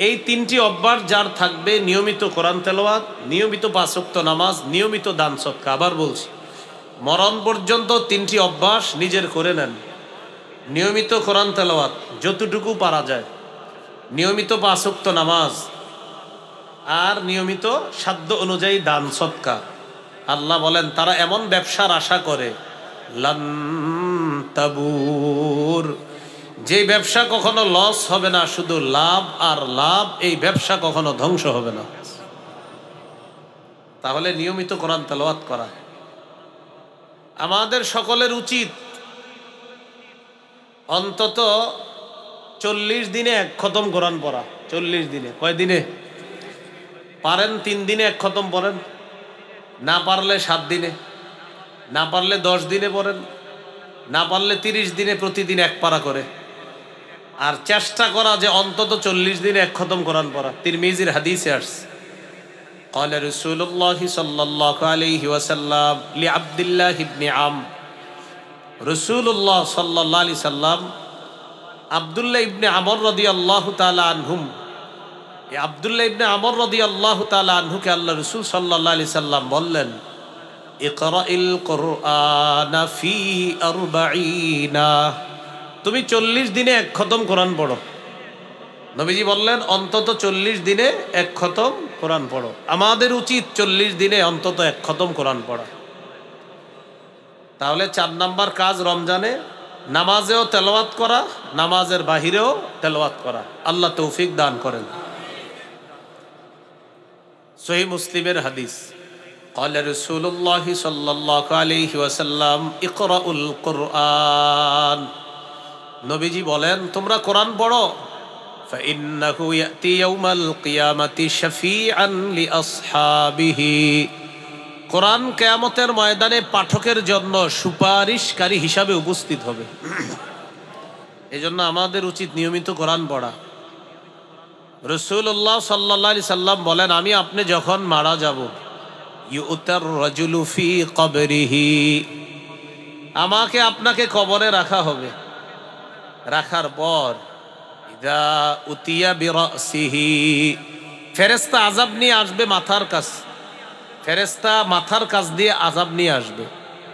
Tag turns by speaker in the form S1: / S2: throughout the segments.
S1: এই তিনটি অভ্যাস যার থাকবে, নিয়মিত কোরআন তেলাওয়াত, নিয়মিত 5 ওয়াক্ত নামাজ, নিয়মিত দান সদকা, আবার বলছি মরণ পর্যন্ত তিনটি অভ্যাস নিজের করে নেন। নিয়মিত কোরআন তেলাওয়াত যতটুকু পারা যায়, নিয়মিত 5 ওয়াক্ত নামাজ, আর নিয়মিত সাধ্য অনুযায়ী দান সদকা। আল্লাহ বলেন তারা এমন ব্যবসার আশা করে, লান তাবুর, যে ব্যবসা কখনো লস হবে না, শুধু লাভ আর লাভ, এই ব্যবসা কখনো ধ্বংস হবে না। তাহলে নিয়মিত কোরআন তেলাওয়াত করা আমাদের সকলের উচিত। অন্তত 40 দিনে 1 খতম কোরআন পড়া। 40 দিনে, কয় দিনে পারেন? 3 দিনে 1 খতম পড়েন, না পারলে 7 দিনে, না পারলে 10 দিনে পড়েন, না পারলে 30 দিনে প্রতিদিন 1 পারা করে। আর চেষ্টা করা যে অন্তত 40 দিনে 1 খতম কোরআন পড়া। তিরমিজির হাদিসে আসছে, قال رسول الله صلى الله عليه وسلم لعبد الله بن عمرو, রাসূলুল্লাহ সাল্লাল্লাহু আলাইহি সাল্লাম আব্দুল্লাহ ইবনে আমর রাদিয়াল্লাহু তাআলা আনহুম, এই আব্দুল্লাহ ইবনে আমর রাদিয়াল্লাহু তাআলা আনহুকে আল্লাহ রাসূল সাল্লাল্লাহু আলাইহি সাল্লাম বললেন, ইকরাইল কুরআনা ফি 40, তুমি 40 দিনে 1 খতম কোরআন পড়ো। নবীজি বললেন অন্তত 40 দিনে 1 খতম কোরআন পড়ো। আমাদের উচিত 40 দিনে অন্তত 1 খতম কোরআন পড়া। তাহলে 4 নাম্বার কাজ রমজানে নামাজেও তেলাওয়াত করা, নামাজের বাহিরেও তেলাওয়াত করা। আল্লাহ তৌফিক দান করেন। সহিহ মুসলিমের হাদিস, قال رسول الله صلى الله عليه وسلم اقرأوا القرآن, নবীজি বলেন তোমরা কোরআন পড়ো। فإنه يأتي يوم القيامة شفيعا لأصحابه, কোরআন কিয়ামতের ময়দানে পাঠকের জন্য সুপারিশকারী হিসাবে উপস্থিত হবে। এজন্য আমাদের উচিত নিয়মিত কোরআন পড়া। রাসূলুল্লাহ সাল্লাল্লাহু আলাইহি সাল্লাম বলেন, আমি আপনি যখন মারা যাব, ইউতার রাজুলু ফি কবরিহি, আমাকে আপনাকে কবরে রাখা হবে। রাখার পর ইদা উতিয়া বিরাসিহি, ফেরেশতা আযাব নিয়ে আসবে মাথার কাছে, ফেরেশতা মাথার কাছ দিয়ে আযাব নিয়ে আসবে।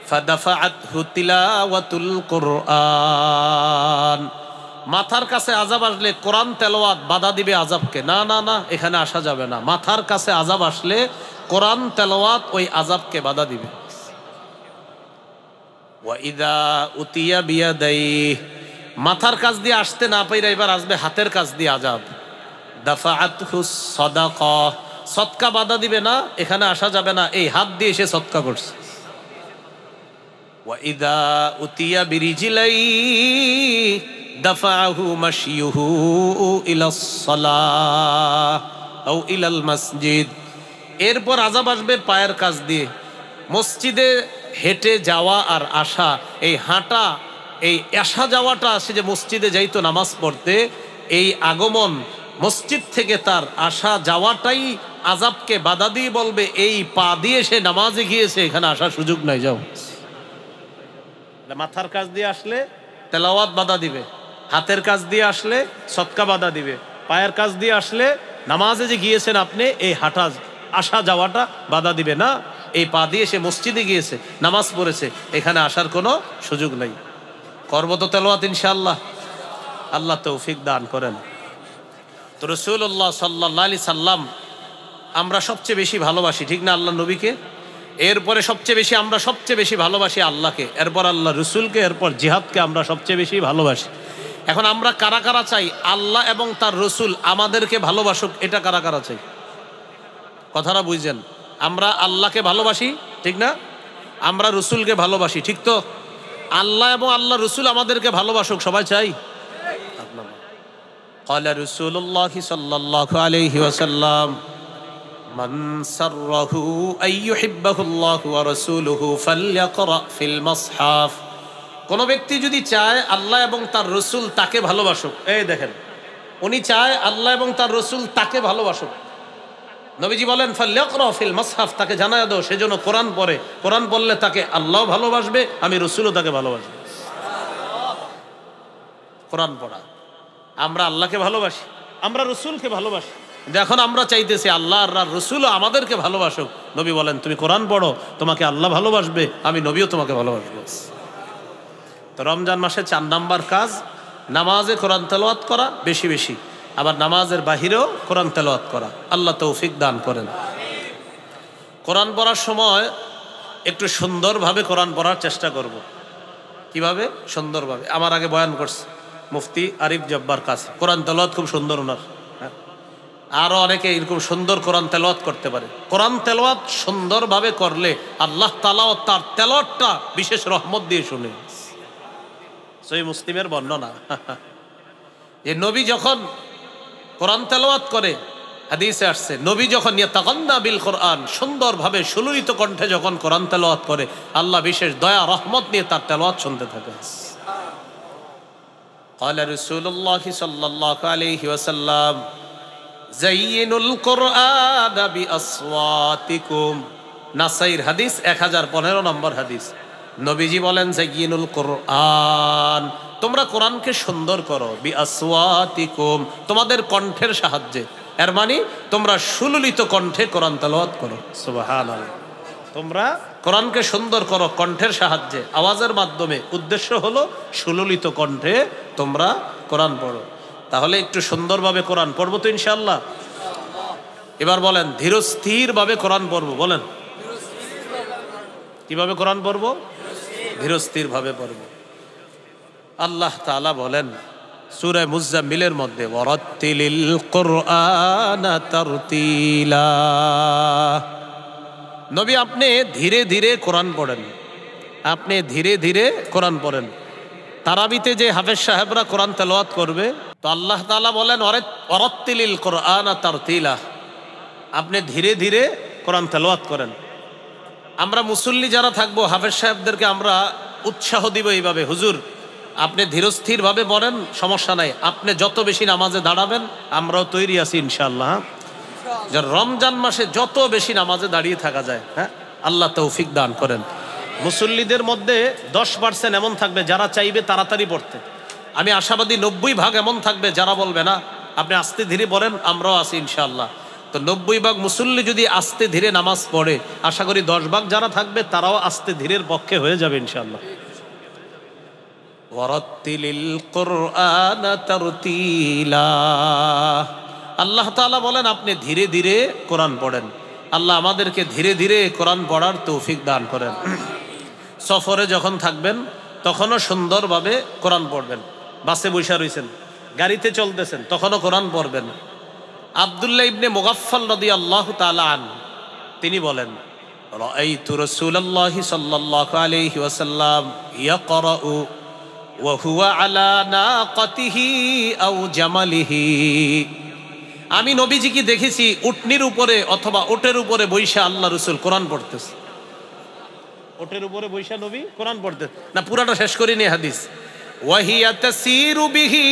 S1: ফাদাফাআতহু তিলাওয়াতুল কুরআন, মাথার কাছে আযাব আসলে কোরআন তেলাওয়াত বাধা দিবে আযাবকে। না না না, এখানে আসা যাবে না। মাথার কাছে আযাব আসলে কোরআন তেলাওয়াত ওই আযাবকে বাধা দিবে। ওয়া ইদা উতিয়া বিয়াদাইহি, মাথার কাছ দিয়ে আসতে না পাইরা এবার আসবে হাতের কাছ দিয়ে আযাব। দাফাআতহু সাদাকা, সদকা বাধা দিবে না, এখানে আসা যাবে না, এই হাত দিয়ে সে সদকা করছে। ওয়া ইদা উতিয়া বিরিজিলাইহি দাফাআহু মাশিয়ুহু ইলাস সালাহ আও ইলাল মসজিদ, এরপর আযাব আসবে পায়ের কাছ দিয়ে। মসজিদে হেঁটে যাওয়া আর আসা, এই হাঁটা, এই আসা যাওয়াটা, সে যে মসজিদে যাইতো নামাজ পড়তে, এই আগমন মসজিদ থেকে তার আসা যাওয়াটাই আযাবকে বাধা দিয়ে বলবে এই পা দিয়ে সে নামাজে গিয়েছে, এখানে আসার সুযোগ নাই, যাও। মাথার কাছ দিয়ে আসলে তেলাওয়াত বাধা দিবে, হাতের কাছ দিয়ে আসলে সদকা বাধা দিবে, পায়ের কাছ দিয়ে আসলে নামাজে যে গিয়েছেন আপনি, এই হাঁটা আসা যাওয়াটা বাধা দিবে না। এই পা দিয়ে সে মসজিদে গিয়েছে, নামাজ পড়েছে, এখানে আসার কোনো সুযোগ নাই। করব তো তেলাওয়াত ইনশাআল্লাহ, আল্লাহ তৌফিক দান করেন। তো রাসূলুল্লাহ সাল্লাল্লাহু আলাইহি সাল্লাম আমরা সবচেয়ে বেশি ভালোবাসি, ঠিক না? আল্লাহ নবীকে, এরপরে সবচেয়ে বেশি আমরা সবচেয়ে বেশি ভালোবাসি আল্লাহকে, এরপর আল্লাহ রসুলকে, এরপর জিহাদকে আমরা সবচেয়ে বেশি ভালোবাসি। এখন আমরা কারা কারা চাই আল্লাহ এবং তার রসুল আমাদেরকে ভালোবাসুক? এটা কারা কারা চাই? কথাটা বুঝছেন? আমরা আল্লাহকে ভালোবাসি, ঠিক না? আমরা রসুলকে ভালোবাসি, ঠিক তো? আল্লাহ এবং আল্লাহ রসুল আমাদেরকে ভালোবাসুক, সবাই চাই। قال رسول الله صلى الله عليه وسلم من سره أن يحبه الله ورسوله فليقرأ في المصحف, কোন ব্যক্তি যদি চায় আল্লাহ এবং তার রসুল তাকে ভালোবাসুক, এই দেখেন উনি চায় আল্লাহ এবং তার রসুল তাকে ভালোবাসুক, নবীজি বলেন ফালইকরা ফিল মাসহাফ, তাকে জানায় দাও সেজন্য কোরআন পড়ে। কোরআন পড়লে তাকে আল্লাহ ভালোবাসবে, আমি রসুলও তাকে ভালোবাসবে। কোরআন পড়া, আমরা আল্লাহকে ভালোবাসি, আমরা রসুলকে ভালোবাসি, এখন আমরা চাইতেছি আল্লাহ আর রসুল আমাদেরকে ভালোবাসুক। নবী বলেন তুমি কোরআন পড়ো, তোমাকে আল্লাহ ভালোবাসবে, আমি নবীও তোমাকে ভালোবাসবো। তো রমজান মাসে 4 নাম্বার কাজ নামাজে কোরআন তেলাওয়াত করা বেশি বেশি, আবার নামাজের বাহিরেও কোরআন তেলাওয়াত করা। আল্লাহ তৌফিক দান করেন। কোরআন পড়ার সময় একটু সুন্দরভাবে কোরআন পড়ার চেষ্টা করব। কিভাবে? সুন্দরভাবে। আমার আগে বয়ান করছে মুফতি আরিফ জব্বার কাছে, কোরআন তেলাওয়াত খুব সুন্দর ওনার। আরো অনেকে এরকম সুন্দর কোরআন তেলাওয়াত করতে পারে। কোরআন তেলাওয়াত সুন্দরভাবে করলে আল্লাহ তাআলা তার তেলাওয়াতটা বিশেষ রহমত দিয়ে শুনে। সহিহ মুসলিমের বর্ণনা, যে নবী যখন কোরআন তেলাওয়াত করে, হাদিসে আসছে নবী যখন ইয়াতাগান্না বিল কোরআন, সুন্দরভাবে সুললিত কণ্ঠে যখন কোরআন তেলাওয়াত করে, আল্লাহ বিশেষ দয়া রহমত নিয়ে তার তেলাওয়াত শুনতে থাকে। قال رسول الله صلى الله عليه وسلم زينوا القرآن بأصواتكم। নাসাইর হাদিস 1015 নম্বর হাদিস। নবীজি বলেন জাইয়িনুল কোরআন, তোমরা কোরআনকে সুন্দর করো, বিআসওয়াতিকুম, তোমাদের কণ্ঠের সাহায্যে। এর মানে তোমরা সুললিত কণ্ঠে কোরআন তেলাওয়াত করো। সুবহানাল্লাহ। তোমরা কোরআনকে সুন্দর করো কণ্ঠের সাহায্যে, আওয়াজের মাধ্যমে। উদ্দেশ্য হলো সুললিত কণ্ঠে তোমরা কোরআন পড়ো। তাহলে একটু সুন্দরভাবে কোরআন পড়বো তো ইনশাআল্লাহ। এবার বলেন ধীরস্থির ভাবে কোরআন পড়বো। বলেন কিভাবে কোরআন পড়বো? ধীরস্থির ভাবে পড়বো। আল্লাহ তাআলা বলেন সূরা মুজাম্মিলের মধ্যে, ওয়ারাত্তিলিল কুরআনা তারতিলা। নবী আপনি ধীরে ধীরে কোরআন পড়েন, আপনি ধীরে ধীরে কোরআন পড়েন। তারাবিতে যে হাফেজ সাহেবরা কোরআন তেলাওয়াত করবে, তো আল্লাহ তাআলা বলেন ওয়ারাত্তিলিল কুরআনা তারতিলা, আপনি ধীরে ধীরে কোরআন তেলাওয়াত করেন। আমরা মুসল্লি যারা থাকবো, হাফেজ সাহেবদেরকে আমরা উৎসাহ দিব এইভাবে, হুজুর আপনি ধীরস্থিরভাবে পড়েন, সমস্যা নাই, আপনি যত বেশি নামাজে দাঁড়াবেন আমরাও তৈরি আছি ইনশাআল্লাহ। রমজান মাসে যত বেশি নামাজে দাঁড়িয়ে থাকা যায়, হ্যাঁ, আল্লাহ তৌফিক দান করেন। মুসল্লিদের মধ্যে 10% এমন থাকবে যারা চাইবে তাড়াতাড়ি পড়তে। আমি আশাবাদী 90% এমন থাকবে যারা বলবে না আপনি আস্তে ধীরে পড়েন, আমরাও আছি ইনশাআল্লাহ। তো 90% মুসল্লি যদি আস্তে ধীরে নামাজ পড়ে, আশা করি 10% যারা থাকবে তারাও আস্তে ধীরের পক্ষে হয়ে যাবে ইনশাআল্লাহ। ওয়ারাত্তিলিল কুরআনা তারতিলা। আল্লাহ তাআলা বলেন আপনি ধীরে ধীরে কোরআন পড়েন। আল্লাহ আমাদেরকে ধীরে ধীরে কোরআন পড়ার তৌফিক দান করেন। সফরে যখন থাকবেন তখনও সুন্দরভাবে কোরআন পড়বেন। বাসে বসে রয়েছেন, গাড়িতে চলতেছেন, তখনও কোরআন পড়বেন। আব্দুল্লাহ ইবনে মুগাফফাল রাদিয়াল্লাহু তাআলা আনহু তিনি বলেন, রাআইতু রাসূলুল্লাহি সাল্লাল্লাহু আলাইহি ওয়াসাল্লাম ইয়াকরাউ ওয়া হুয়া আলা নাকাতিহি আও জামালিহি। আমি নবীজিকে দেখেছি উটনির উপরে অথবা ওটের উপরে বৈশা আল্লাহ রাসূল কোরআন পড়তেছে। ওটের উপরে বৈশা নবী কোরআন পড়তেন না, পুরাটা শেষ করিনি হাদিস। ওয়াহিয়া তাসিরু বিহি,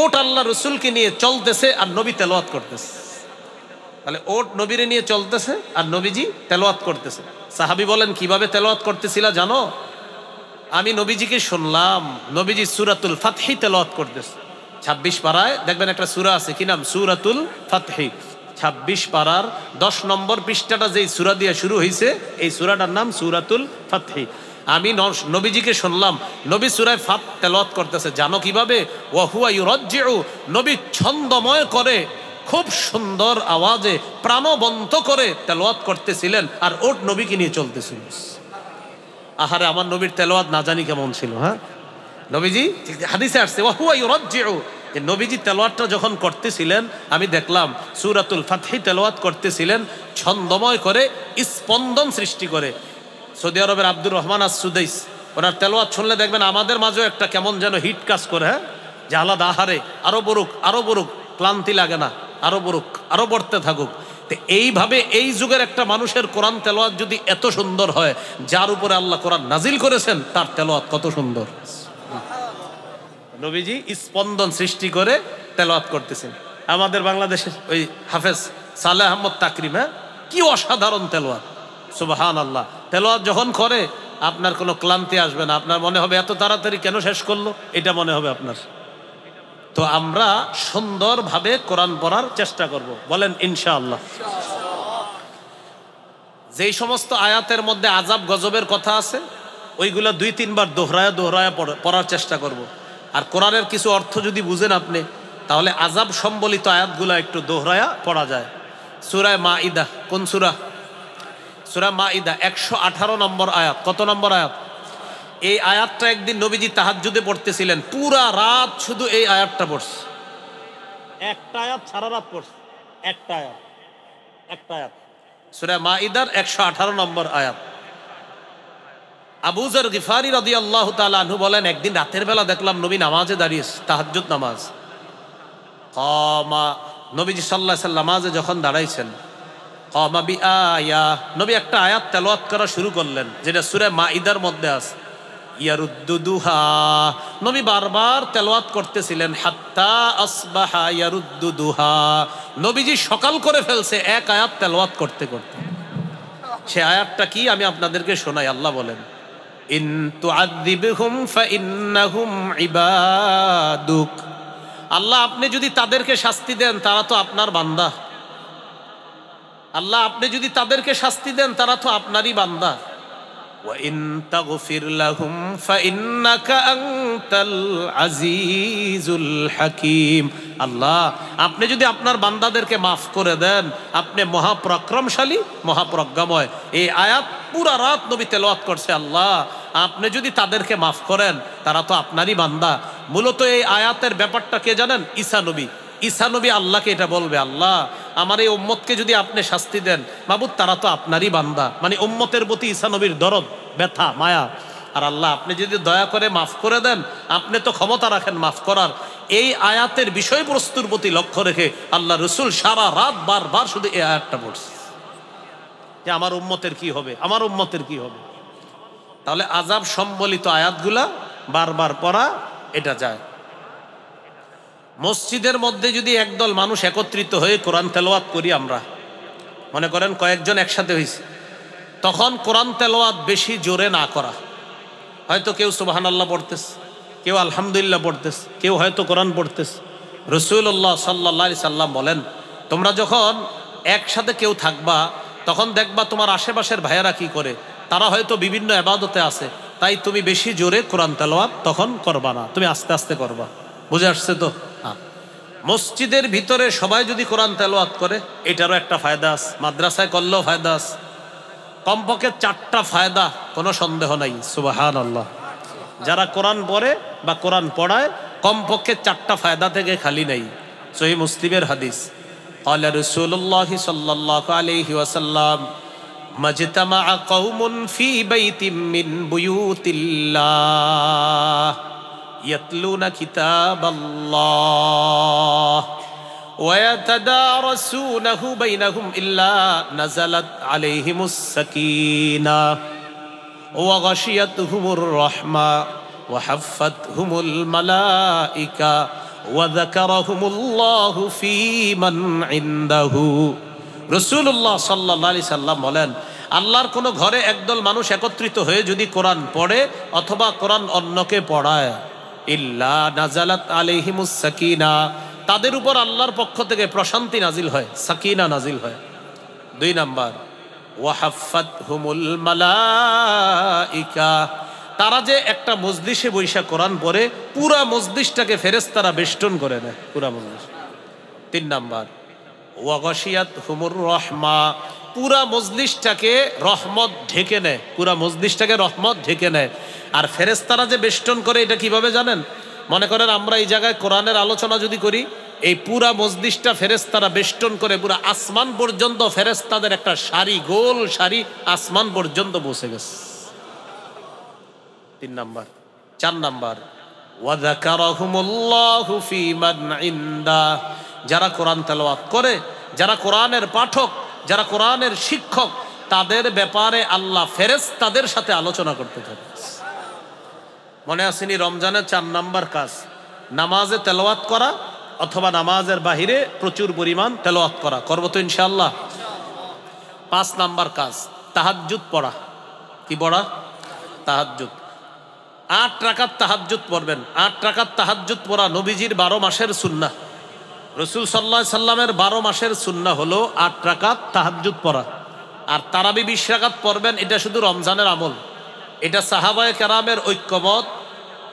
S1: ওট আল্লাহ রাসূলকে নিয়ে চলতেছে আর নবী তেলাওয়াত করতেছে। তাহলে ওট নবীরে নিয়ে চলতেছে আর নবীজি তেলাওয়াত করতেছে। সাহাবী বলেন কিভাবে তেলাওয়াত করতেছিল জানো? আমি নবীজিকে শুনলাম নবীজি সূরাতুল ফাতহি তেলাওয়াত করতেছে। 26 পারায় দেখবেন একটা সূরা আছে, কি নাম? সূরাতুল ফাতহি। 26 পারার 10 নম্বর পৃষ্ঠাটা যেই সূরা দিয়ে শুরু হয়েছে, এই সূরাটার নাম সূরাতুল ফাতহি। আমি নবীজিকে শুনলাম নবী সূরায় ফাত তেলাওয়াত করতেছে। জানো কিভাবে? ওয়া হুয়া ইউরাজ্জিউ, নবী ছন্দময় করে খুব সুন্দর আওয়াজে প্রাণবন্ত করে তেলাওয়াত করতেছিলেন আর ওট নবীকে নিয়ে চলতেছিল। আহারে আমার নবীর তেলাওয়াত না জানি কেমন ছিল। হ্যাঁ, নবীজি হাদিসে আসছে ওয়া হুয়া ইউরাজ্জিউ, যে নবীজি তেলাওয়াতটা যখন করতেছিলেন আমি দেখলাম সূরাতুল ফাতহি তেলাওয়াত করতেছিলেন ছন্দময় করে, স্পন্দন সৃষ্টি করে। সৌদি আরবের আব্দুর রহমান আস-সুদাইস, ওনার তেলাওয়াত শুনলে দেখবেন আমাদের মাঝেও একটা কেমন যেন হিট কাজ করে। হ্যাঁ, যে আলাদা, আহারে আরো বড়ুক আরো বড়ুক, ক্লান্তি লাগে না, আরো বড়ুক আরো পড়তে থাকুক। তো এইভাবে এই যুগের একটা মানুষের কোরআন তেলাওয়াত যদি এত সুন্দর হয়, যার উপরে আল্লাহ কোরআন নাজিল করেছেন তার তেলাওয়াত কত সুন্দর। নবীজি স্পন্দন সৃষ্টি করে তেলাওয়াত করতেছেন। আমাদের বাংলাদেশের ওই হাফেজ সালেহ আহমদ তাকরিম, হ্যাঁ, কি অসাধারণ তেলাওয়াত, সুবহানাল্লাহ। তেলাওয়াত যখন করে আপনার কোনো ক্লান্তি আসবে না, আপনার মনে হবে এত তাড়াতাড়ি কেন শেষ করলো, এটা মনে হবে আপনার। তো আমরা সুন্দরভাবে কোরআন পড়ার চেষ্টা করব, বলেন ইনশাআল্লাহ। যেই সমস্ত আয়াতের মধ্যে আযাব গজবের কথা আছে ওইগুলা 2-3 বার দোহরায়া দোহরায়া পড়ার চেষ্টা করব। আর কোরআনের কিছু অর্থ যদি বুঝেন আপনি, তাহলে আযাব সম্বলিত আয়াতগুলা একটু দোহরায়া পড়া যায়। সূরা মাইদা, কোন সূরা? সূরা মাইদা 118 নম্বর আয়াত। কত নম্বর আয়াত? এই আয়াতটা একদিন নবীজি তাহাজ্জুদে পড়তেছিলেন, পুরা রাত শুধু এই আয়াতটা পড়ছে। একটা আয়াত সারা রাত পড়ছে, একটা আয়াত। সূরা মাইদার 118 নম্বর আয়াত। আবু যর গিফারি রাদিয়াল্লাহু তাআলা আনহু বলেন, একদিন রাতের বেলা দেখলাম নবী নামাজে দাঁড়িয়েছে, তাহাজ্জুদ নামাজ। নবীজি সাল্লাল্লাহু আলাইহি ওয়াসাল্লাম নামাজে যখন দাঁড়াইছেন, কামা বিআয়া, নবী একটা আয়াত তেলাওয়াত করা শুরু করলেন, যেটা সূরা মাইদার মধ্যে আছে। ইয়ারুদ্দুদুহা, নবী বারবার তেলাওয়াত করতেছিলেন, হাত্তা আসবাহা ইয়ারুদ্দুদুহা, নবীজি সকাল করে ফেলছে এক আয়াত তেলাওয়াত করতে করতে। সে আয়াতটা কি আমি আপনাদেরকে শোনাই। আল্লাহ বলেন, ইন তুআযিবহুম ফাইন্নাহুম ইবাদুক, আল্লাহ আপনি যদি তাদেরকে শাস্তি দেন তারা তো আপনার বান্দা। আল্লাহ আপনি যদি তাদেরকে শাস্তি দেন তারা তো আপনারই বান্দা। ওয়া ইন তাগফির লাহুম ফাইন্নাকা আনতাল আজিজুল হাকীম, আল্লাহ আপনি যদি আপনার বান্দাদেরকে মাফ করে দেন আপনি মহাপরাক্রমশালী মহাপ্রজ্ঞাময়। এই আয়াত পুরা রাত নবী তেলাওয়াত করছে। আল্লাহ আপনি যদি তাদেরকে মাফ করেন তারা তো আপনারই বান্দা। মূলত এই আয়াতের ব্যাপারটা কে জানেন? ঈসা নবী। ঈসা নবী আল্লাহকে এটা বলবে, আল্লাহ আমার এই উম্মতকে যদি আপনি শাস্তি দেন, মাবুদ তারা তো আপনারই বান্দা। মানে উম্মতের প্রতি ঈসা নবীর দরদ, ব্যথা, মায়া। আর আল্লাহ আপনি যদি দয়া করে মাফ করে দেন, আপনি তো ক্ষমতা রাখেন মাফ করার। এই আয়াতের বিষয়বস্তুর প্রতি লক্ষ্য রেখে আল্লাহ রসুল সারা রাত বারবার শুধু এই আয়াতটা পড়ছে যে আমার উম্মতের কি হবে, আমার উম্মতের কি হবে। তাহলে আযাব সম্বলিত আয়াতগুলা বারবার পড়া এটা যায়। মসজিদের মধ্যে যদি একদল মানুষ একত্রিত হয়ে কোরআন তেলাওয়াত করি, আমরা মনে করেন কয়েকজন একসাথে হয়েছে, তখন কোরআন তেলাওয়াত বেশি জোরে না করা। হয়তো কেউ সুবহানাল্লাহ পড়তেছে, কেউ আলহামদুলিল্লাহ পড়তেছে, কেউ হয়তো কোরআন পড়তেছে। রাসূলুল্লাহ সাল্লাল্লাহু আলাইহি সাল্লাম বলেন, তোমরা যখন একসাথে কেউ থাকবা তখন দেখবা তোমার আশেপাশের ভাইয়েরা কি করে, তারা হয়তো বিভিন্ন ইবাদতে আছে, তাই তুমি বেশি জোরে কোরআন তেলাওয়াত তখন করবা না, তুমি আস্তে আস্তে করবা। বুঝে আসছে তো? মসজিদের ভিতরে সবাই যদি কোরআন তেলাওয়াত করে এটারও একটা ফায়দা আছে, মাদ্রাসায় করলেও ফায়দা আছে। কমপক্ষে 4টা ফায়দা, কোনো সন্দেহ নাই। সুবহানাল্লাহ। যারা কোরআন পড়ে বা কোরআন পড়ায় কমপক্ষে 4টা ফায়দা থেকে খালি নাই। সহিহ মুসলিমের হাদিস, ক্বালা রাসূলুল্লাহ সাল্লাল্লাহু আলাইহি ওয়াসাল্লাম, মাজতামাআ কওমুন ফি বাইতিম মিন বুয়ুতিল্লাহ ইয়াতলুনা কিতাবাল্লাহ ওয়া ইয়াতাদারাসুনাহু বাইনাহুম ইল্লা নাযালাত আলাইহিমুস সাকিনাহ ওয়া গাশিয়াতুহুমুর রাহমা ওয়া হাফফাতহুমুল মালাইকা ওয়া যাকারাহুমুল্লাহু ফী মান ইনদাহু। রাসূলুল্লাহ সাল্লাল্লাহু আলাইহি সাল্লাম বলেন, আল্লাহর কোনো ঘরে একদল মানুষ একত্রিত হয়ে যদি কোরআন পড়ে অথবা কোরআন অন্যকে পড়ায়, ইল্লা নাযালাত আলাইহিমুস সাকিনা, তাদের উপর আল্লাহর পক্ষ থেকে প্রশান্তি নাজিল হয়, সাকিনা নাজিল হয়। 2 নাম্বার, ওয়া হাফফাতহুমুল মালাইকা, তারা যে একটা মজলিসে বৈশা কোরআন পড়ে পুরা মজলিসটাকে ফেরেশতারা বেষ্টন করে নেয়, পুরা মজলিস। 3 নাম্বার, ওয়া গাশিয়াতহুমুর রাহমা, পুরা মজলিসটাকে রহমত ঢেকে নেয়, পুরা মজলিসটাকে রহমত ঢেকে নেয়। আর ফেরেশতারা যে বেষ্টন করে এটা কিভাবে জানেন? মনে করেন আমরা এই জায়গায় কোরআনের আলোচনা যদি করি, এই পুরা মজলিসটা ফেরেশতারা বেষ্টন করে পুরা আসমান পর্যন্ত, ফেরেশতাদের একটা সারি, গোল সারি আসমান পর্যন্ত পৌঁছে গেছে। 3 নাম্বার। 4 নাম্বার, ওয়া যাকারাহুমুল্লাহু ফী মান ইনদা, যারা কোরআন তেলাওয়াত করে, যারা কোরআনের পাঠক, যারা কোরআনের শিক্ষক, তাদের ব্যাপারে আল্লাহ ফেরেশতাদের সাথে আলোচনা করতে থাকে। মনে আসেনি রমজানের 4 নাম্বার কাজ নামাজে তেলাওয়াত করা অথবা নামাজের বাহিরে প্রচুর পরিমাণ তেলাওয়াত করা, করব তো ইনশাআল্লাহ। 5 নাম্বার কাজ তাহাজ্জুদ পড়া। কি পড়া? তাহাজ্জুদ। 8 রাকাত তাহাজ্জুদ পড়বেন। 8 রাকাত তাহাজ্জুদ পড়া নবীজির 12 মাসের সুন্নাহ। রসুল সাল্লাল্লাহু আলাইহি সাল্লামের 12 মাসের সুন্নাহ হলো 8 রাকাত তাহাজ্জুদ পড়া। আর তারাবি 20 রাকাত পড়বেন, এটা শুধু রমজানের আমল। এটা সাহাবায়ে কেরামের ঐক্যমত।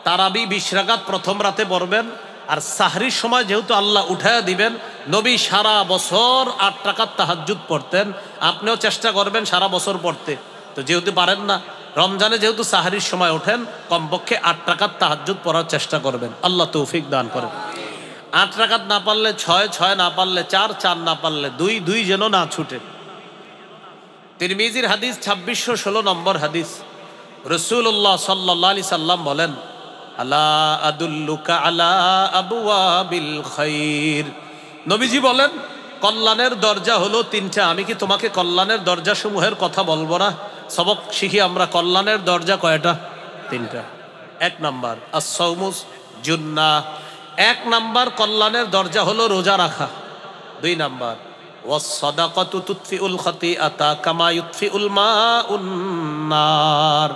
S1: তারাবি 20 রাকাত প্রথম রাতে পড়বেন। আর সাহরির সময় যেহেতু আল্লাহ উঠায়া দিবেন, নবী সারা বছর 8 রাকাত তাহাজ্জুদ পড়তেন। আপনিও চেষ্টা করবেন সারা বছর পড়তে। তো যেহেতু পারেন না, রমজানে যেহেতু সাহরির সময় ওঠেন, কমপক্ষে 8 রাকাত তাহাজ্জুদ পড়ার চেষ্টা করবেন। আল্লাহ তৌফিক দান করেন। 8 রাকাত না পারলে 6, 6 না পারলে 4, 4 না পারলে 2, 2 যেন না ছুটে। তিরমিজির হাদিস 2616 নম্বর হাদিস। রাসূলুল্লাহ সাল্লাল্লাহু আলাইহি সাল্লাম বলেন, আলা আদুল্লুকা আলা আবওয়াবিল খাইর। নবীজি বলেন, কল্যাণের দরজা হলো 3টা। আমি কি তোমাকে কল্যাণের দরজা সমূহের কথা বলবো না? সবক শিখি আমরা, কল্যাণের দরজা কয়টা? 3টা। 1 নাম্বার আস-সাওমুস জুন্নাহ। 1 নাম্বার কল্যাণের দরজা হলো রোজা রাখা। 2 নাম্বার ওয়াস-সাদাকাতু তুতফিউল খাতিআতা কামা ইউতফিউল মাউন নার।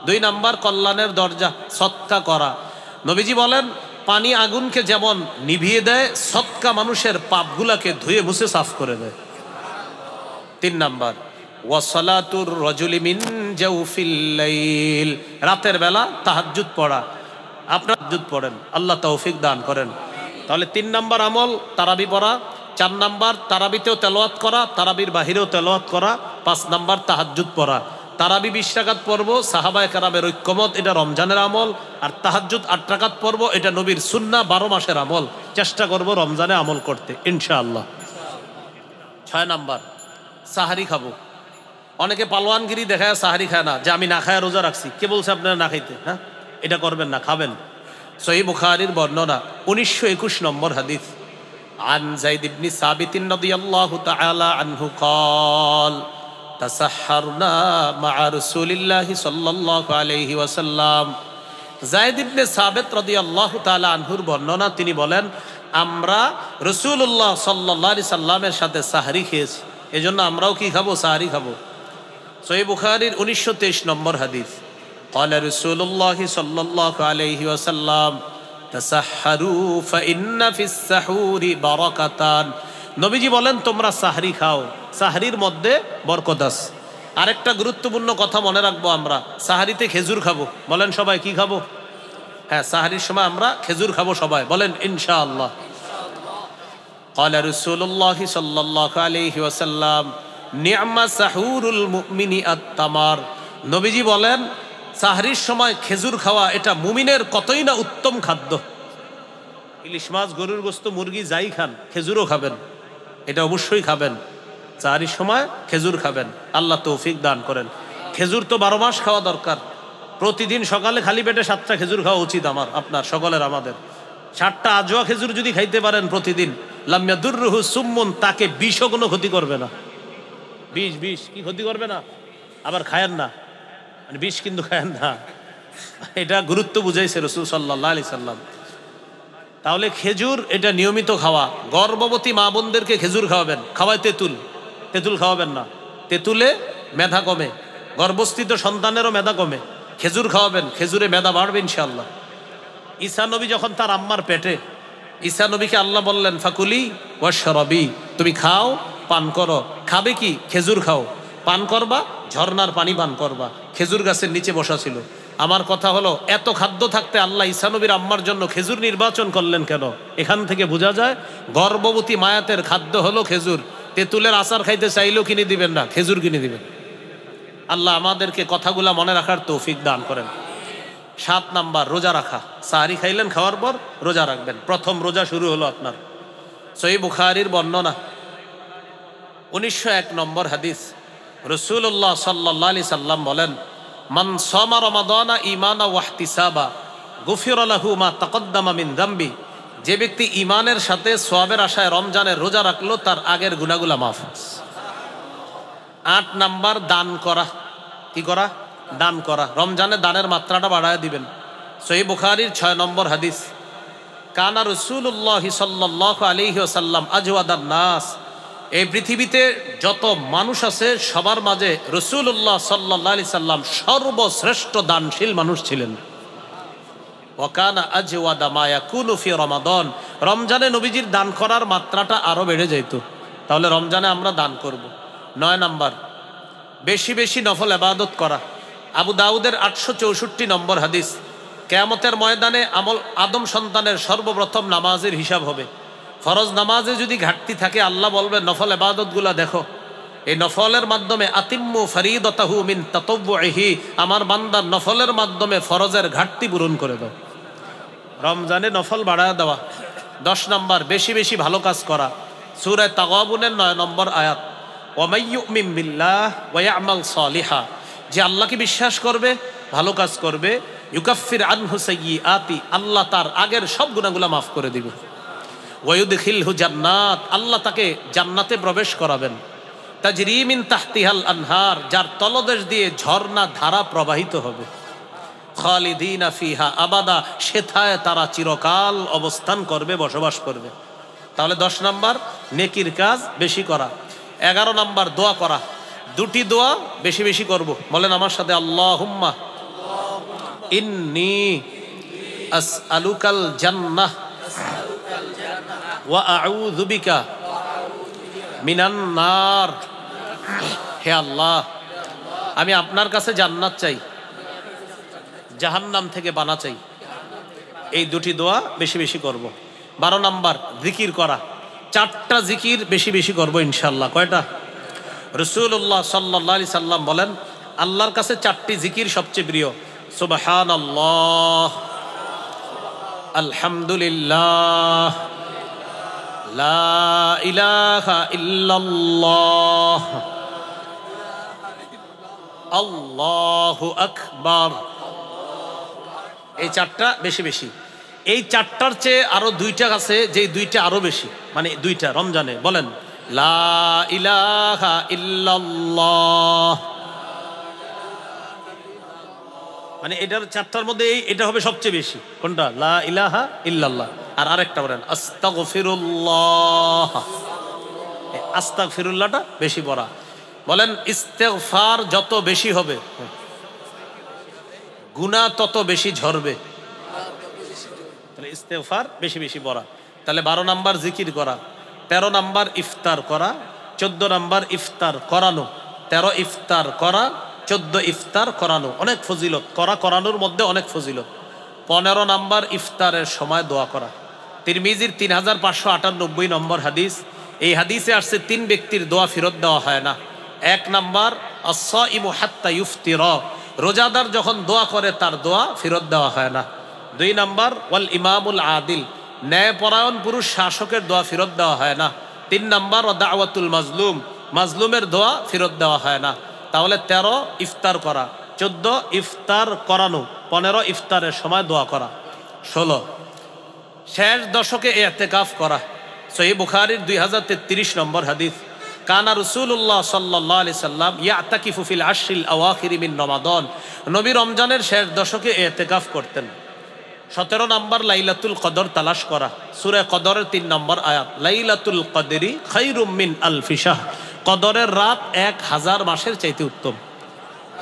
S1: 2 নাম্বার কল্যাণের দরজা সদকা করা। নবীজি বলেন, পানি আগুনকে যেমন নিভিয়ে দেয়, সদকা মানুষের পাপগুলাকে ধুয়ে মুছে সাফ করে দেয়। 3 নাম্বার ওয়াসালাতুর রাজুলি মিন জাওফিল লাইল। রাতের বেলা তাহাজ্জুদ পড়া। আপনারা তাহাজ্জুদ পড়েন, আল্লাহ তৌফিক দান করেন। তাহলে 3 নাম্বার আমল তারাবি পড়া। 4 নাম্বার তারাবিতেও তেলাওয়াত করা, তারাবির বাহিরেও তেলাওয়াত করা। 5 নাম্বার তাহাজ্জুদ পড়া। তারাবি 20 রাকাত পড়বো, সাহাবায়ে কেরামের ঐক্যমত, এটা রমজানের আমল। আর তাহাজ্জুদ 8 রাকাত পড়বো, এটা নবীর সুন্নাহ, 12 মাসের আমল। চেষ্টা করব রমজানে আমল করতে ইনশাআল্লাহ। 6 নাম্বার সাহারি খাবো। অনেকে পালোয়ানগিরি দেখায় সাহারি খায় না, যে আমি না খায় রোজা রাখছি। কে বলছে আপনারা না খাইতে? হ্যাঁ, এটা করবেন না, খাবেন। সহিহ বুখারীর বর্ণনা 1921 নম্বর হাদিস। আন যায়েদ ইবনে সাবিত রাদিয়াল্লাহু তাআলা আনহু قال তাসাহহারনা মা রাসূলিল্লাহি সাল্লাল্লাহু আলাইহি ওয়াসাল্লাম। যায়েদ ইবনে সাবিত রাদিয়াল্লাহু তাআলা আনহুর বর্ণনা, তিনি বলেন, আমরা রাসূলুল্লাহ সাল্লাল্লাহু আলাইহি সাল্লামের সাথে সাহরি খেয়েছি, এজন্য আমরাও কি খাবো? সাহরি খাবো। সহিহ বুখারীর 1923 নম্বর হাদিস। قال رسول الله صلى الله عليه وسلم تسحروا فإن في السحور بركتان। নবীজি বলেন, তোমরা সাহরি খাও, সাহরির মধ্যে বরকত আছে। আরেকটা গুরুত্বপূর্ণ কথা মনে রাখবো, আমরা সাহরিতে খেজুর খাবো। বলেন সবাই কি খাবো? হ্যাঁ, সাহরির সময় আমরা খেজুর খাবো সবাই, বলেন ইনশাআল্লাহ। قال رسول الله صلى الله عليه وسلم نعم سحور المؤمن التمر। নবীজি বলেন, সাহরির সময় খেজুর খাওয়া এটা মুমিনের কতই না উত্তম খাদ্য। ইলিশ মাছ, গরুর গোশত, মুরগি যাই খান, খেজুরও খাবেন, এটা অবশ্যই খাবেন। সাহরির সময় খেজুর খাবেন, আল্লাহ তৌফিক দান করেন। খেজুর তো 12 মাস খাওয়া দরকার। প্রতিদিন সকালে খালি পেটে 7টা খেজুর খাওয়া উচিত আমার, আপনার, সকলের, আমাদের। 7টা আজোয়া খেজুর যদি খাইতে পারেন প্রতিদিন, লাম ইয়াদুররুহু সুম্মুন, তাকে বিষও কোনো ক্ষতি করবে না। বিষ কি ক্ষতি করবে না? আবার খায়েন না, মানে বিষ কিন্তু খায়েন না, এটা গুরুত্ব বুঝাইছে রাসূল সাল্লাল্লাহু আলাইহি সাল্লাম। তাহলে খেজুর এটা নিয়মিত খাওয়া। গর্ভবতী মা বোনদেরকে খেজুর খাওয়াবেন। খাওয়ায় তেঁতুল খাওয়াবেন না, তেঁতুলে মেধা কমে, গর্ভস্থিত সন্তানেরও মেধা কমে। খেজুর খাওয়াবেন, খেজুরে মেধা বাড়বে ইনশাআল্লাহ। ঈসা নবী যখন তার আম্মার পেটে, ঈসা নবীকে আল্লাহ বললেন, ফাকুলি ওয়াশরাবি, তুমি খাও, পান করো। খাবে কি? খেজুর খাও, পান করবা, ঝর্ণার পানি পান করবা। খেজুর গাছের নিচে বসা ছিল। আমার কথা হলো, এত খাদ্য থাকতে আল্লাহ ঈসা নবীর আম্মার জন্য খেজুর নির্বাচন করলেন কেন? এখান থেকে বোঝা যায় গর্ভবতী মায়াতের খাদ্য হলো খেজুর। তেঁতুলের আচার খাইতে চাইলেও কিনে দিবেন না, খেজুর কিনে দিবেন। আল্লাহ আমাদেরকে কথাগুলা মনে রাখার তৌফিক দান করেন। 7 নাম্বার রোজা রাখা। সাহরি খাইলেন, খাওয়ার পর রোজা রাখবেন। প্রথম রোজা শুরু হলো আপনার। সহিহ বুখারীর বর্ণনা 1901 নম্বর হাদিস। রাসূলুল্লাহ সাল্লাল্লাহু আলাইহি সাল্লাম বলেন, মান সামা রমাদানা ঈমানা ওয়া ইহতিসাবা গুফিরা লাহু মা তাকদ্দামা মিন যামবি। যে ব্যক্তি ঈমানের সাথে সওয়াবের আশায় রমজানের রোজা রাখলো, তার আগের গুনাহগুলো মাফ। 8 নাম্বার দান করা। কি করা? দান করা। রমজানে দানের মাত্রাটা বাড়ায় দিবেন। সহিহ বুখারীর 6 নম্বর হাদিস। কানা রাসূলুল্লাহ সাল্লাল্লাহু আলাইহি ওয়াসাল্লাম আজওয়াদান নাস। এই পৃথিবীতে যত মানুষ আছে সবার মাঝে রাসূলুল্লাহ সাল্লাল্লাহু আলাইহি সাল্লাম সর্বশ্রেষ্ঠ দানশীল মানুষ ছিলেন। ওয়াকানা আজওয়াদা মা ইয়াকুনু ফি রমাদান, রমজানে নবীজির দান করার মাত্রাটা আরো বেড়ে যেত। তাহলে রমজানে আমরা দান করব। 9 নাম্বার, বেশি বেশি নফল ইবাদত করা। আবু দাউদের 864 নম্বর হাদিস, কিয়ামতের ময়দানে আদম সন্তানের সর্বপ্রথম নামাজের হিসাব হবে। ফরজ নামাজে যদি ঘাটতি থাকে আল্লাহ বলবে নফল ইবাদতগুলা দেখো, এই নফলের মাধ্যমে আতিম্মু ফরিদাতাহু মিন তাতাওউহি, আমার বান্দার নফলের মাধ্যমে ফরজের ঘাটতি পূরণ করে দাও। রমজানে নফল বাড়ায় দেওয়া। 10 নাম্বার, বেশি বেশি ভালো কাজ করা। সূরা তাগাবুনের 9 নম্বর আয়াত, ওয়া মান ইউমিন বিল্লাহ ওয়া ইয়ামাল সালিহা, যে আল্লাহকে বিশ্বাস করবে, ভালো কাজ করবে, ইউকাফির আনহু সাইয়্যাতি, আল্লাহ তার আগের সব গুনাহগুলো মাফ করে দিবে। ওয়া ইউদখিলহু জান্নাত, আল্লাহ তাকে জান্নাতে প্রবেশ করাবেন। তাজরি মিন তাহতিহাল আনহার, যার তলদেশ দিয়ে ঝর্ণা ধারা প্রবাহিত হবে। খালিদিনা ফিহা আবাদা, সেথায় তারা চিরকাল অবস্থান করবে, বসবাস করবে। তাহলে 10 নাম্বার নেকির কাজ বেশি করা। 11 নাম্বার দোয়া করা। 2টি দোয়া বেশি বেশি করব, বলেন আমার সাথে, আল্লাহুম্মা ইন্নী আসআলুকাল জান্নাহ ওয়া আউযু বিকা মিনান নার। হে আল্লাহ, আমি আপনার কাছে জান্নাত চাই, জাহান্নাম থেকে বানা চাই। এই 2টি দোয়া বেশি বেশি করব। 12 নাম্বার জিকির করা। 4টা জিকির বেশি বেশি করব ইনশাআল্লাহ। কয়টা? রাসূলুল্লাহ সাল্লাল্লাহু আলাইহি সাল্লাম বলেন আল্লাহর কাছে 4টি জিকির সবচেয়ে প্রিয়। সুবহানাল্লাহ, আলহামদুলিল্লাহ, লা ইলাহা ইল্লাল্লাহ, আল্লাহু আকবার। এই 4টা বেশি বেশি। এই 4টার চেয়ে আরো 2টা আছে, যে 2টা আরো বেশি, মানে 2টা রমজানে বলেন, লা ইলাহা ইল্লাল্লাহ, মানে এটার 4টার মধ্যে এটা হবে সবচেয়ে বেশি। কোনটা? লা ইলাহা ইল্লাল্লাহ। আর আরেকটা বলেন আস্তাগফিরুল্লাহ, আস্তাগফিরুল্লাহটা বেশি পড়া। বলেন ইস্তেগফার যত বেশি হবে গুনাহ তত বেশি ঝরবে। তাহলে ইস্তেগফার বেশি বেশি পড়া। তাহলে 12 নাম্বার জিকির করা, 13 নাম্বার ইফতার করা, 14 নাম্বার ইফতার করানো। 13 ইফতার করা, 14 ইফতার করানো, অনেক ফজিলত। করানোর মধ্যে অনেক ফজিলত। 15 নাম্বার ইফতারের সময় দোয়া করা। তিরমিজির 3598 নম্বর হাদিস, এই হাদিসে আসছে 3 ব্যক্তির দোয়া ফেরত দেওয়া হয় না। 1 নাম্বার আস-সাইমু হাত্তা ইফতিরা, রোজাদার যখন দোয়া করে তার দোয়া ফেরত দেওয়া হয় না। 2 নাম্বার ওয়াল ইমামুল আদিল, ন্যায়পরায়ণ পুরুষ শাসকের দোয়া ফেরত দেওয়া হয় না। 3 নাম্বার ওয়া দাওয়াতুল মাজলুম, মাজলুমের দোয়া ফেরত দেওয়া হয় না। তাহলে 13 ইফতার করা, 14 ইফতার করানো, 15 ইফতারের সময় দোয়া করা। 16 শেষ দশকে ইতিকাফ করা। সহিহ বুখারীর 2033 নম্বর হাদিস, কানা রাসূলুল্লাহ সাল্লাল্লাহু আলাইহি সাল্লাম ইয়াতাকিফু ফিল আশরিল আওয়াখির মিন রমাদান, নবী রমজানের শেষ দশকে ইতিকাফ করতেন। 17 নাম্বার লাইলাতুল কদর তালাশ করা। সূরা কদরের 3 নম্বর আয়াত, লাইলাতুল কদরি খায়রুম মিন আলফি শাহর, কদরের রাত 1000 মাসের চাইতে উত্তম।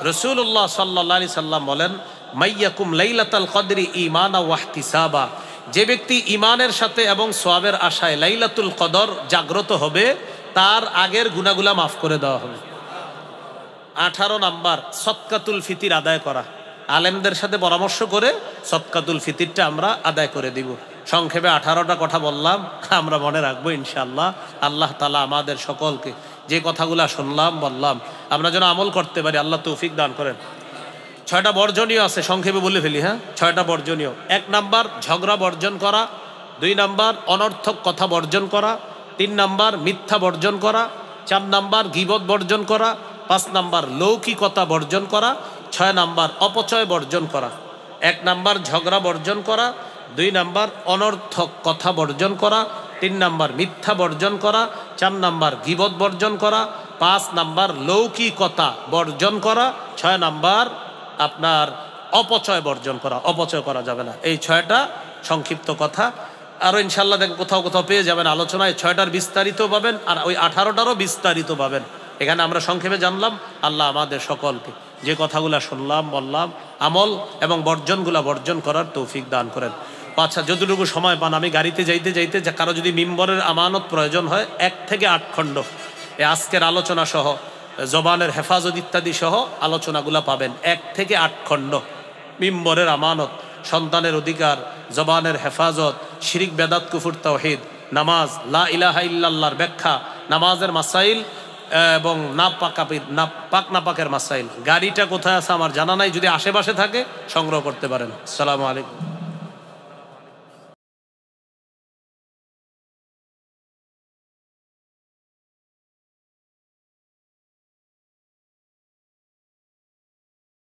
S1: রাসূলুল্লাহ সাল্লাল্লাহু আলাইহি সাল্লাম বলেন, মাইয়াকুম লাইলাতুল কদরি ঈমানা ওয়া ইহতিসাবা, যে ব্যক্তি ঈমানের সাথে এবং সওয়াবের আশায় লাইলাতুল কদর জাগ্রত হবে তার আগের গুনাহগুলো মাফ করে দেওয়া হবে। 18 নাম্বার সদকাতুল ফিতির আদায় করা। আলেমদের সাথে পরামর্শ করে সদকাতুল ফিতিরটা আমরা আদায় করে দিব। সংক্ষেপে 18টা কথা বললাম, আমরা মনে রাখবো ইনশাআল্লাহ। আল্লাহ তাআলা আমাদের সকলকে যে কথাগুলো শুনলাম বললাম আমরা যেন আমল করতে পারি, আল্লাহ তৌফিক দান করেন। 6টা বর্জনীয় আছে, সংক্ষেপে বলে ফেলি। 6টা বর্জনীয়। 1 নাম্বার ঝগড়া বর্জন করা, 2 নাম্বার অনর্থক কথা বর্জন করা, 3 নাম্বার মিথ্যা বর্জন করা, 4 নাম্বার গীবত বর্জন করা, 5 নাম্বার লৌকিকতা বর্জন করা, 6 নাম্বার অপচয় বর্জন করা। 1 নাম্বার ঝগড়া বর্জন করা, 2 নাম্বার অনর্থক কথা বর্জন করা, 3 নাম্বার মিথ্যা বর্জন করা, 4 নাম্বার গীবত বর্জন করা, 5 নাম্বার লৌকিকতা বর্জন করা, 6 নাম্বার আপনার অপচয় বর্জন করা। অপচয় করা যাবে না। এই 6টা সংক্ষিপ্ত কথা। আরও ইনশাল্লাহ দেখেন কোথাও কোথাও পেয়ে যাবেন আলোচনায়। 6টার বিস্তারিত পাবেন আর ওই 18টারও বিস্তারিত পাবেন। এখানে আমরা সংক্ষেপে জানলাম। আল্লাহ আমাদের সকলকে যে কথাগুলা শুনলাম বললাম আমল এবং বর্জনগুলা বর্জন করার তৌফিক দান করেন। আচ্ছা, যতটুকু সময় পান, আমি গাড়িতে যাইতে যাইতে কারো যদি মিম্বরের আমানত প্রয়োজন হয় 1 থেকে 8 খণ্ড এই আজকের আলোচনা সহ জবানের হেফাজত ইত্যাদি সহ আলোচনাগুলা পাবেন। 1 থেকে 8 খণ্ড মিম্বরের আমানত, সন্তানের অধিকার, জবানের হেফাজত, শিরিক বেদাত কুফর তাওহীদ, নামাজ, লা ইলাহা ইল্লাল্লাহর ব্যাখ্যা, নামাজের মাসাইল এবং পাক নাপাকের মাসাইল। গাড়িটা কোথায় আছে আমার জানা নাই, যদি আশেপাশে থাকে সংগ্রহ করতে পারেন। আসসালামু আলাইকুম।